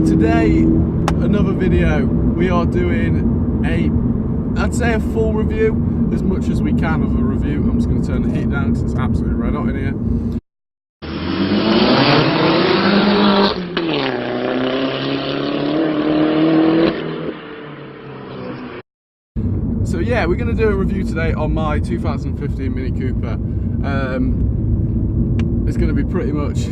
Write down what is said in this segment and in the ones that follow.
today, another video. We are doing I'd say a full review, as much as we can of a review. I'm just going to turn the heat down because it's absolutely red hot in here. So yeah, we're going to do a review today on my 2015 Mini Cooper. It's going to be pretty much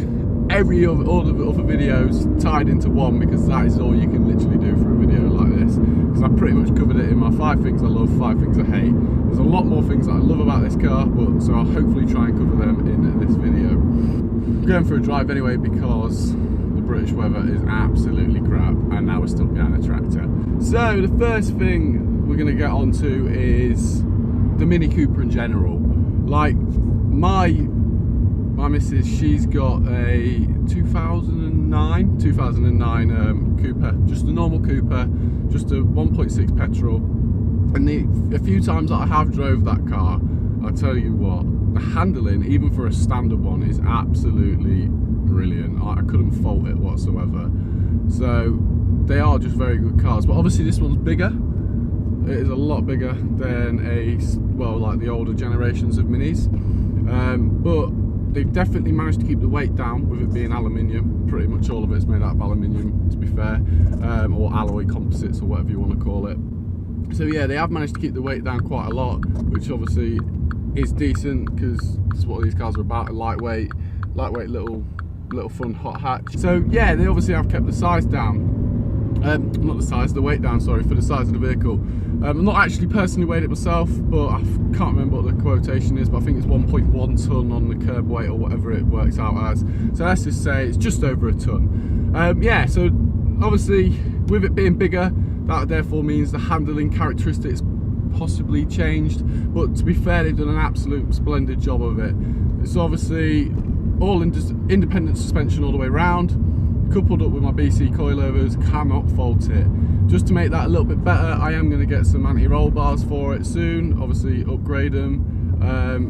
all of the other videos tied into one, because that is all you can literally do for a video like this, because I pretty much covered it in my 5 things I love, 5 things I hate. There's a lot more things that I love about this car, but so I'll hopefully try and cover them in this video. I'm going for a drive anyway because the British weather is absolutely crap, and now we're still behind a tractor. So the first thing we're going to get onto is the Mini Cooper in general. Like my missus, she's got a 2009 Cooper, just a normal Cooper, just a 1.6 petrol, and a few times that I have drove that car, I'll tell you what, the handling, even for a standard one, is absolutely brilliant. I couldn't fault it whatsoever. So they are just very good cars, but obviously this one's bigger. It is a lot bigger than like the older generations of Minis, but they've definitely managed to keep the weight down with it being aluminium. Pretty much all of it's made out of aluminium, to be fair, or alloy composites, or whatever you want to call it. So yeah, they have managed to keep the weight down quite a lot, which obviously is decent, because that's what these cars are about, a lightweight little fun hot hatch. So yeah, they obviously have kept the size down. The weight down, sorry, for the size of the vehicle. I've not actually personally weighed it myself, but I can't remember what the quotation is, but I think it's 1.1 tonne on the curb weight, or whatever it works out as. So let's just say it's just over a tonne. Yeah, so obviously with it being bigger, that therefore means the handling characteristics possibly changed, but to be fair, they've done an absolute splendid job of it. It's obviously all independent suspension all the way around, coupled up with my BC coilovers, cannot fault it. Just to make that a little bit better, I am going to get some anti-roll bars for it soon, obviously upgrade them,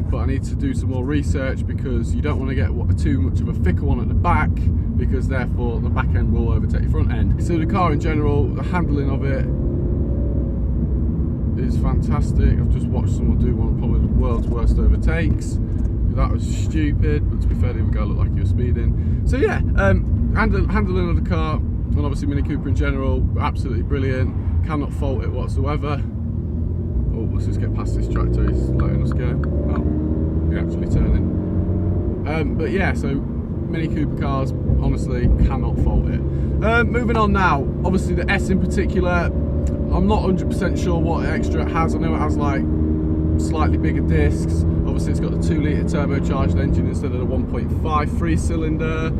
but I need to do some more research, because you don't want to get too much of a thicker one at the back, because therefore the back end will overtake the front end. So the car in general, the handling of it is fantastic. I've just watched someone do one of probably the world's worst overtakes. That was stupid, but to be fair, the other guy looked like he was speeding. So yeah, handling of the car, and obviously Mini Cooper in general, absolutely brilliant. Cannot fault it whatsoever. Oh, let's just get past this tractor, he's letting us go. Oh, he's actually turning. But yeah, so Mini Cooper cars, honestly, cannot fault it. Moving on now, obviously the S in particular, I'm not 100% sure what extra it has. I know it has like slightly bigger discs. Obviously it's got the 2 litre turbocharged engine instead of the 1.5 3-cylinder.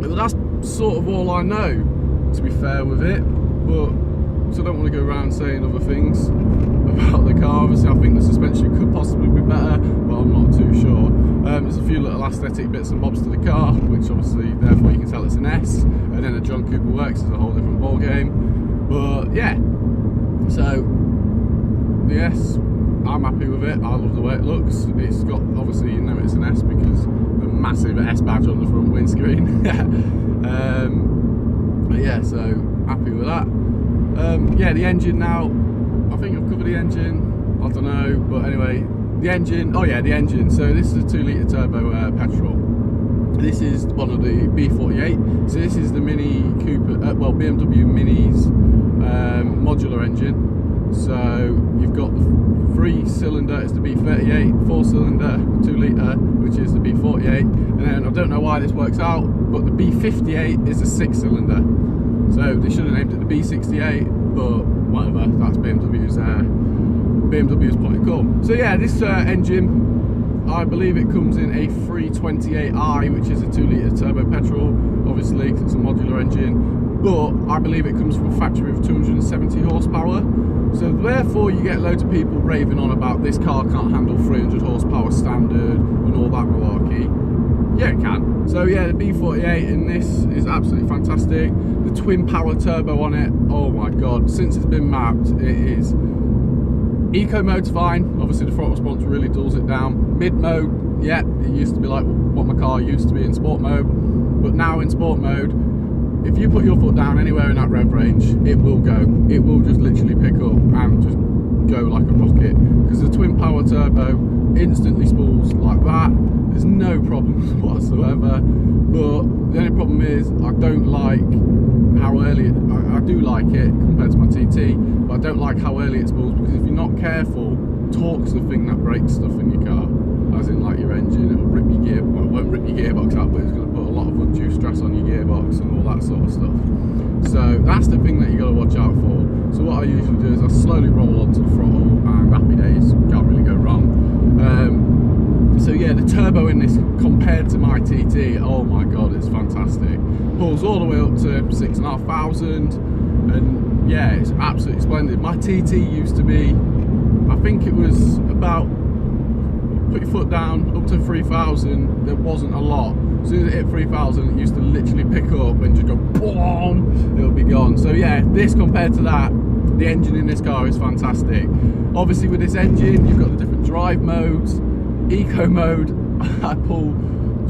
But that's sort of all I know, to be fair with it. But so I don't want to go around saying other things about the car. Obviously I think the suspension could possibly be better, but I'm not too sure. There's a few little aesthetic bits and bobs to the car, which obviously therefore you can tell it's an S, and then a John Cooper Works is a whole different ball game. But yeah, so the S, I'm happy with it. I love the way it looks. It's got, obviously you know it's an S because the massive S badge on the front windscreen. But yeah, so happy with that. Yeah, the engine now, I think I've covered the engine, I don't know, but anyway, the engine, oh yeah, the engine. So this is a 2 litre turbo petrol. This is one of the B48. So this is the Mini Cooper, BMW Mini's modular engine. So you've got the 3-cylinder, it's the B38, 4-cylinder, 2 litre, which is the B48, and then I don't know why this works out, but the B58 is a 6-cylinder. So they should have named it the B68, but whatever, that's BMW's point of call. So yeah, this engine, I believe it comes in a 328i, which is a 2 litre turbo petrol, obviously because it's a modular engine, but I believe it comes from a factory of 270 horsepower. So therefore you get loads of people raving on about this car can't handle 300 horsepower standard and all that malarkey. Yeah, it can. So yeah, the B48 in this is absolutely fantastic. The twin power turbo on it, oh my god, since it's been mapped, it is. Eco mode's fine, obviously the throttle response really dulls it down. Mid mode, yeah, it used to be like what my car used to be in sport mode, but now in sport mode, if you put your foot down anywhere in that rev range, it will go. It will just literally pick up and just go like a rocket, because the twin power turbo instantly spools like that. There's no problems whatsoever, but the only problem is I don't like how early I do like it compared to my TT, but I don't like how early it spools, because if you're not careful, torque's the thing that breaks stuff in your car, as in like your engine. It'll rip your gear, well, it won't rip your gearbox out, but it's going to put a lot of undue stress on your gearbox and all that sort of stuff. So that's the thing that you got to watch out for. So what I usually do is I slowly roll onto the throttle, and happy days, can't really go wrong. So yeah, the turbo in this compared to my TT, oh my god, it's fantastic. Pulls all the way up to 6,500, and yeah, it's absolutely splendid. My TT used to be, I think it was about, put your foot down up to 3,000, there wasn't a lot. As soon as it hit 3,000, it used to literally pick up and just go boom, it'll be gone. So yeah, this compared to that, the engine in this car is fantastic. Obviously with this engine, you've got the different drive modes. Eco mode, I pull,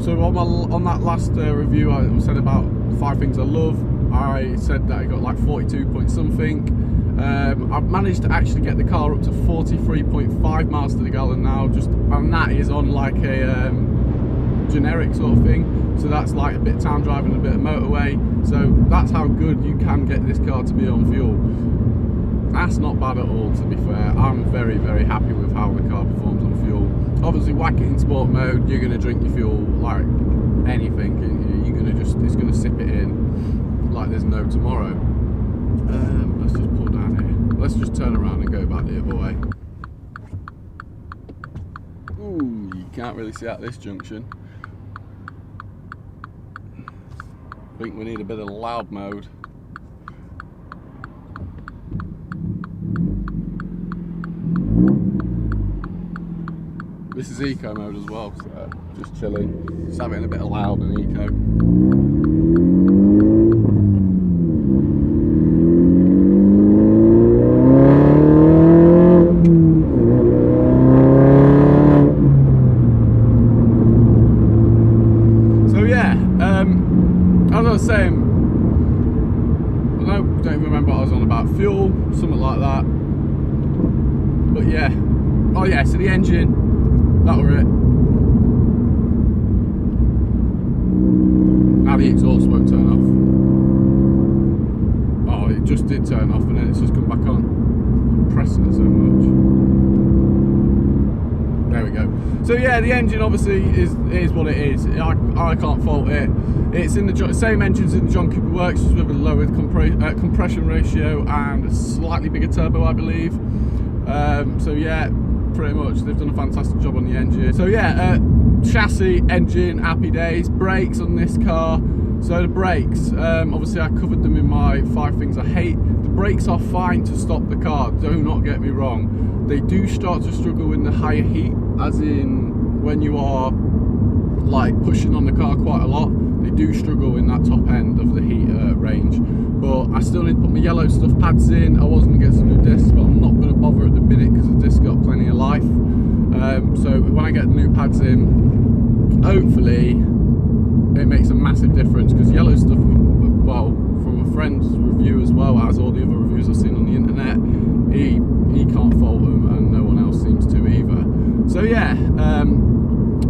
so on that last review I said about 5 things I love. I said that I got like 42 point something. I've managed to actually get the car up to 43.5 miles to the gallon now, and that is on like a generic sort of thing, so that's like a bit of town driving, a bit of motorway, so that's how good you can get this car to be on fuel. That's not bad at all, to be fair. I'm very, very happy with how the car performs on fuel. Obviously, whack it in sport mode, you're going to drink your fuel like anything. You're going to just, it's going to sip it in like there's no tomorrow. Let's just pull down here. Let's just turn around and go back the other way. Ooh, you can't really see out this junction. I think we need a bit of loud mode. This is eco mode as well, so just chilling, just having a bit of loud and eco. So yeah, as I was saying, I don't even remember what I was on about, fuel, something like that. But yeah, oh yeah, so the engine, that were it. Now the exhaust won't turn off. Oh, it just did turn off and then it's just come back on. I'm pressing it so much. There we go. So yeah, the engine obviously is what it is. I can't fault it. It's in the same engines in the John Cooper Works, just with a lowered compression ratio and a slightly bigger turbo, I believe. So yeah, pretty much they've done a fantastic job on the engine. So yeah, chassis, engine, happy days. Brakes on this car. So the brakes, obviously I covered them in my 5 things I hate. The brakes are fine to stop the car, do not get me wrong. They do start to struggle in the higher heat, as in when you are like pushing on the car quite a lot. They do struggle in that top end of the heat range, but I still need to put my yellow stuff pads in. I was going to get some new discs, but I'm not going to bother at the minute because the disc got plenty of life. So when I get the new pads in, hopefully it makes a massive difference, because yellow stuff, well, from a friend's review as well as all the other reviews I've seen on the internet, he can't fault them and no one else seems to either. So yeah,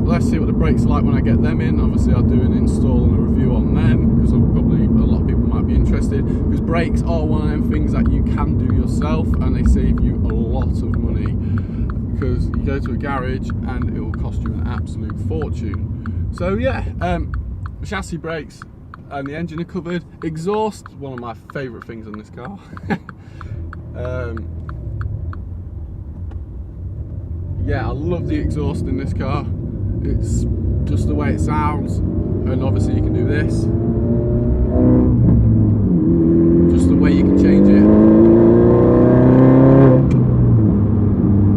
let's see what the brakes are like when I get them in. Obviously I'll do an install and a review on them, because probably a lot of people might be interested, because brakes are one of them things that you can do yourself and they save you a lot of money, because you go to a garage and it will cost you an absolute fortune. So yeah, chassis, brakes and the engine are covered. Exhaust, one of my favourite things on this car. Yeah, I love the exhaust in this car. It's just the way it sounds, and obviously you can do this. Just the way you can change it.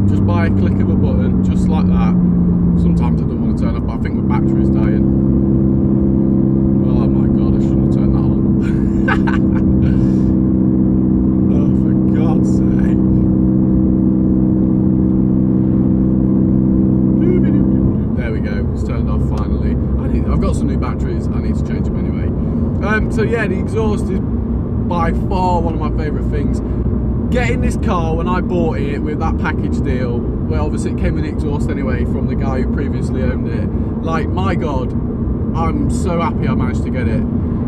Just by a click of a button, just like that. Sometimes I don't want to turn off, but I think my battery is dying. Oh my god, I shouldn't have turned that on. Oh, for God's sake. There we go, it's turned off finally. I've got some new batteries, I need to change them anyway. So yeah, the exhaust is by far one of my favourite things. Getting this car when I bought it with that package deal, well obviously it came with the exhaust anyway from the guy who previously owned it, like my god, I'm so happy I managed to get it,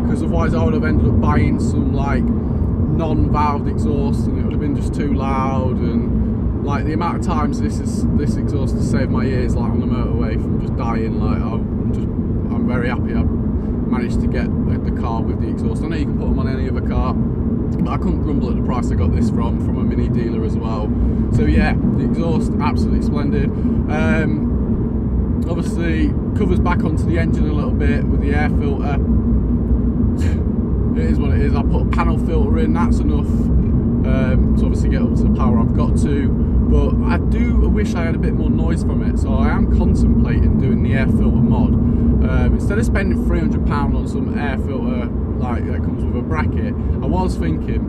because otherwise I would have ended up buying some like non-valved exhaust and it would have been just too loud, and like the amount of times this exhaust has saved my ears like on the motorway from just dying. Like I'm very happy I managed to get the car with the exhaust. I know you can put them on any other car, but I couldn't grumble at the price I got this from a mini dealer as well. So yeah, the exhaust absolutely splendid. Obviously covers back onto the engine a little bit with the air filter. It is what it is. I put a panel filter in, that's enough to obviously get up to the power I've got to, but I wish I had a bit more noise from it, so I am contemplating doing the air filter mod. Instead of spending £300 on some air filter like that comes with a bracket, I was thinking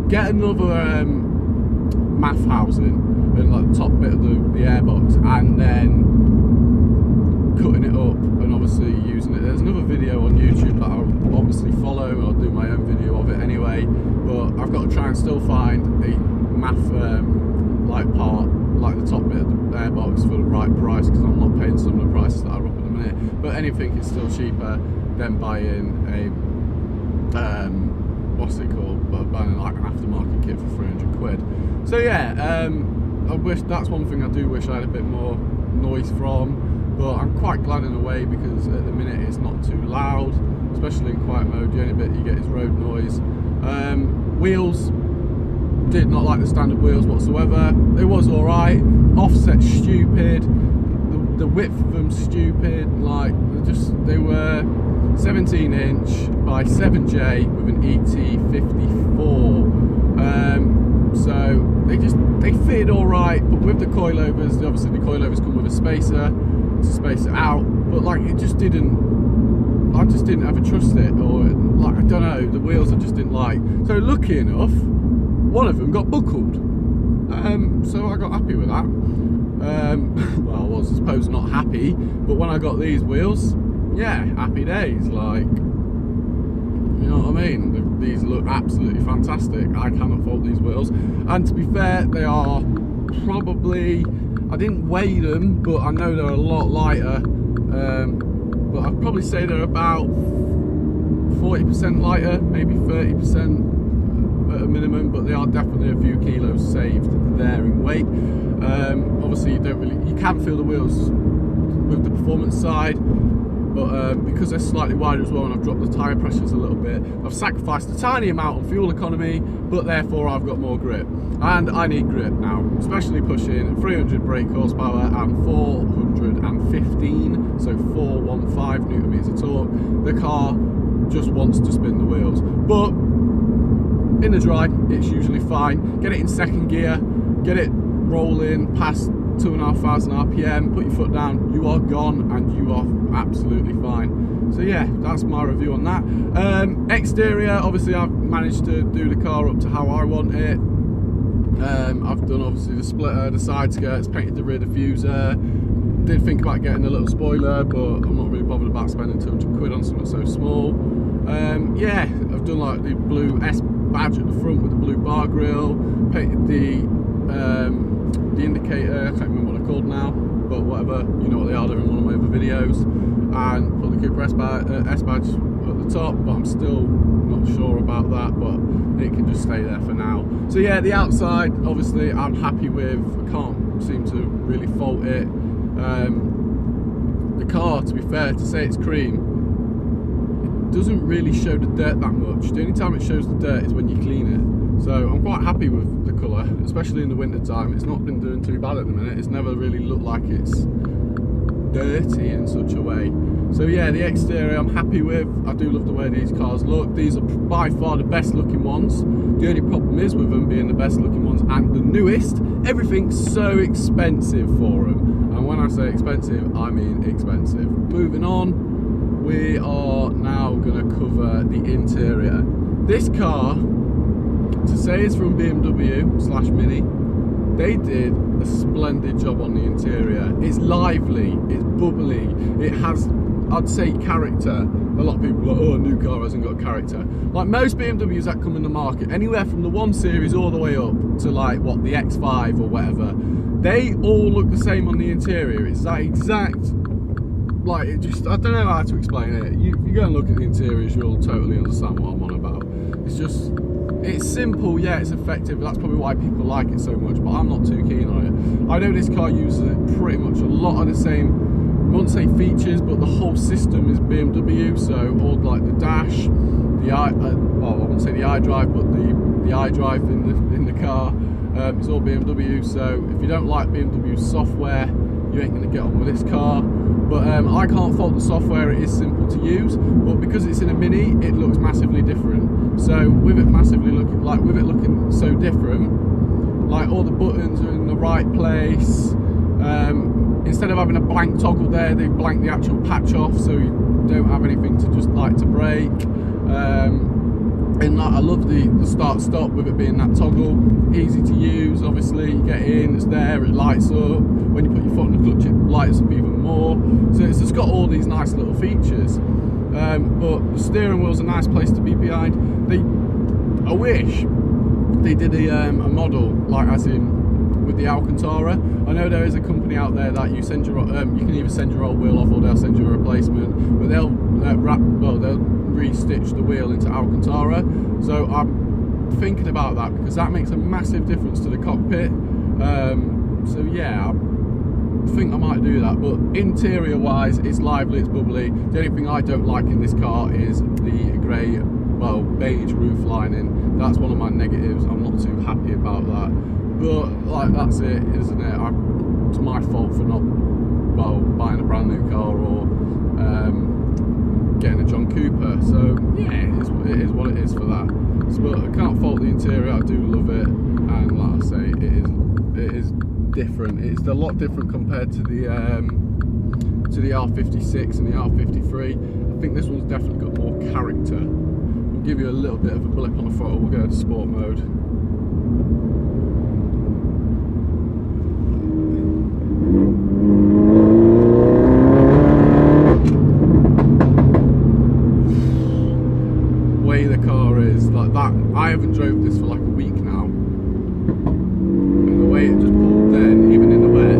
get another MAF housing and like the top bit of the airbox, and then cutting it up and obviously using it. There's another video on YouTube that I'll obviously follow, I'll do my own video of it anyway, but I've got to try and still find a MAF like part, like the top bit of the airbox for the right price, because I'm not paying some of the prices that are up at the minute, but anything is still cheaper than buying a what's it called, buying like an aftermarket kit for 300 quid. So yeah, I wish, that's one thing I do wish I had a bit more noise from, but I'm quite glad in a way, because at the minute it's not too loud, especially in quiet mode. The only bit you get is road noise. Wheels, did not like the standard wheels whatsoever. It was alright. Offset stupid. The width of them stupid. Like they were 17 inch by 7J with an ET54. So they fitted alright, but with the coilovers, obviously the coilovers come with a spacer to space it out, but like I just didn't ever trust it, or like I don't know, the wheels I just didn't like. So lucky enough, one of them got buckled, so I got happy with that. Well, I was, I suppose, not happy, but when I got these wheels, yeah, happy days. Like, you know what I mean? These look absolutely fantastic. I cannot fault these wheels, and to be fair, they are probably, I didn't weigh them, but I know they're a lot lighter, but I'd probably say they're about 40% lighter, maybe 30% at a minimum, but they are definitely a few kilos saved there in weight. Obviously you can feel the wheels with the performance side, but because they're slightly wider as well, and I've dropped the tyre pressures a little bit, I've sacrificed a tiny amount on fuel economy, but therefore I've got more grip, and I need grip now, especially pushing 300 brake horsepower and 415, so 415 newton meters of torque. The car just wants to spin the wheels, but in the dry it's usually fine. Get it in second gear, get it rolling past 2,500 RPM, put your foot down, you are gone and you are absolutely fine. So yeah, that's my review on that. Exterior, obviously I've managed to do the car up to how I want it. I've done obviously the splitter, the side skirts, painted the rear diffuser. Did think about getting a little spoiler, but I'm not really bothered about spending 200 quid on something so small. Yeah, I've done like the blue S badge at the front with the blue bar grille, painted the indicator, I can't remember what they're called now, but whatever, you know what they are, they're in one of my other videos, and put the Cooper S badge at the top, but I'm still not sure about that, but it can just stay there for now. So yeah, the outside, obviously I'm happy with, I can't seem to really fault it. The car, to be fair, to say it's cream, it doesn't really show the dirt that much. The only time it shows the dirt is when you clean it. So I'm quite happy with the colour, especially in the winter time. It's not been doing too bad at the minute. It's never really looked like it's dirty in such a way. So yeah, the exterior I'm happy with. I do love the way these cars look. These are by far the best looking ones. The only problem is with them being the best looking ones and the newest, everything's so expensive for them. And when I say expensive, I mean expensive. Moving on, we are now going to cover the interior. This car, to say it's from BMW/Mini, they did a splendid job on the interior. It's lively, it's bubbly, it has, I'd say, character. a lot of people are like, oh, a new car hasn't got character. Like most BMWs that come in the market, anywhere from the 1 Series all the way up to like what, the X5 or whatever, they all look the same on the interior. It's that exact, like, it just, I don't know how to explain it. You go and look at the interiors, you'll totally understand what I'm on about. It's just, it's simple, yeah, it's effective. That's probably why people like it so much, but I'm not too keen on it. I know this car uses pretty much a lot of the same, I wouldn't say features, but the whole system is BMW. So all like the dash, the well, I wouldn't say the iDrive, but the iDrive in the car, it's all BMW. So if you don't like BMW software, you ain't gonna get on with this car. But I can't fault the software, it is simple to use, but because it's in a Mini, it looks massively different. So with it looking so different, like all the buttons are in the right place. Instead of having a blank toggle there, they've blanked the actual patch off, so you don't have anything to just like to brake. And like, I love the start stop with it being that toggle, easy to use. Obviously you get in, it's there, it lights up. When you put your foot on the clutch, it lights up even more. So it's just got all these nice little features. But the steering wheel's a nice place to be behind. I wish they did a model like as in with the Alcantara. I know there is a company out there that you send your you can either send your old wheel off or they'll send you a replacement, but they'll they'll re-stitch the wheel into Alcantara. So I'm thinking about that because that makes a massive difference to the cockpit. So yeah, I think I might do that. But interior wise, it's lively, it's bubbly. The only thing I don't like in this car is the grey, well, beige roof lining. That's one of my negatives. I'm not too happy about that. But like, that's it, isn't it? It's my fault for not, well, buying a brand new car or getting a John Cooper. So yeah, it is what it is for that. So, but I can't fault the interior. I do love it, and like I say, it is different. It's a lot different compared to the R56 and the R53. I think this one's definitely got more character. I'll give you a little bit of a blip on the throttle. We'll go to sport mode. I haven't drove this for like a week now, and the way it just pulled then, even in the wet.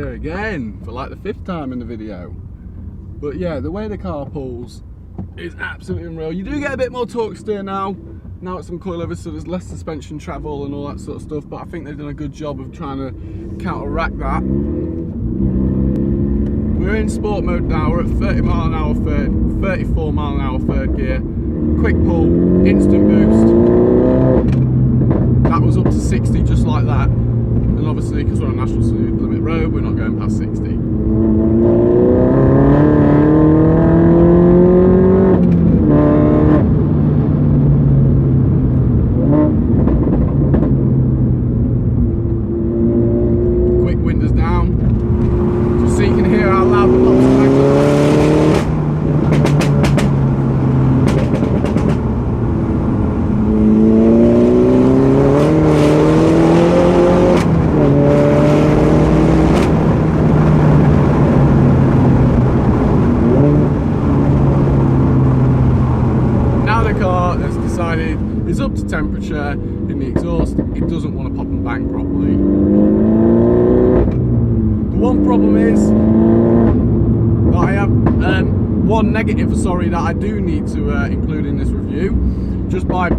Again for like the 5th time in the video. But yeah, the way the car pulls is absolutely unreal. You do get a bit more torque steer now it's on coilover, so there's less suspension travel and all that sort of stuff, but I think they've done a good job of trying to counteract that. We're in sport mode now. We're at 30 mile an hour third, 34 mile an hour third gear, quick pull, instant boost. That was up to 60 just like that. And obviously, because we're on a national speed limit road, we're not going past 60. Quick windows down, just so you can hear how loud the pumps are. It's up to temperature in the exhaust, it doesn't want to pop and bang properly. The one problem is that I have one negative, that I do need to include in this review. That just brought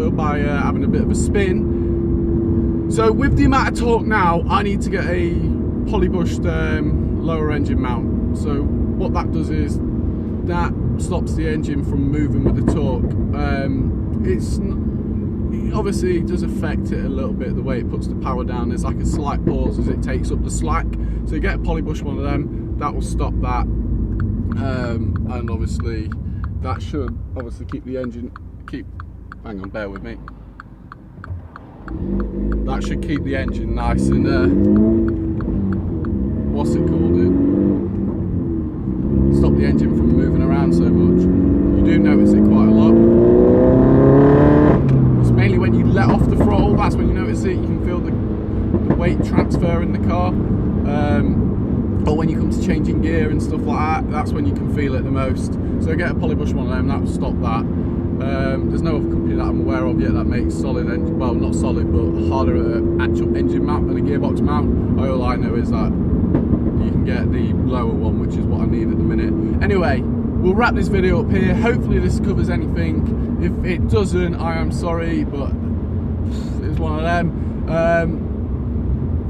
it up by having a bit of a spin. So with the amount of torque now, I need to get a polybushed lower engine mount. So what that does is that stops the engine from moving with the torque. It obviously does affect it a little bit, the way it puts the power down. There's like a slight pause as it takes up the slack. So you get a polybush one of them, that will stop that. And obviously that should obviously keep the engine, hang on, bear with me. That should keep the engine nice and, what's it called? Stop the engine from moving around so much. You do notice it quite a lot. It's mainly when you let off the throttle, that's when you notice it. You can feel the weight transfer in the car. Or when you come to changing gear and stuff like that, that's when you can feel it the most. So get a polybush one of them, that will stop that. There's no other company that I'm aware of yet that makes solid engine, well not solid, but harder actual engine mount than a gearbox mount. All I know is that you can get the lower one, which is what I need at the minute. Anyway, we'll wrap this video up here. Hopefully this covers anything. If it doesn't, I am sorry, but it's one of them.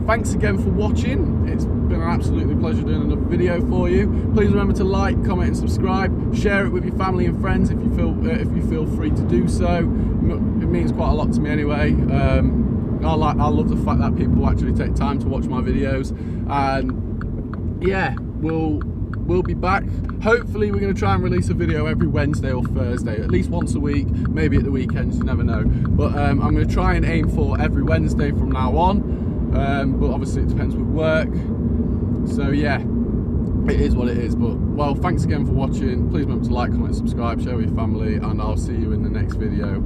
Thanks again for watching. It's been an absolutely pleasure doing another video for you. Please remember to like, comment and subscribe. Share it with your family and friends if you feel free to do so. It means quite a lot to me anyway. I love the fact that people actually take time to watch my videos. And yeah, we'll be back. Hopefully we're going to try and release a video every Wednesday or Thursday, at least once a week, maybe at the weekends, you never know. But I'm going to try and aim for every Wednesday from now on. But obviously it depends with work. So yeah, it is what it is. But well, thanks again for watching. Please remember to like, comment, subscribe, share with your family, and I'll see you in the next video.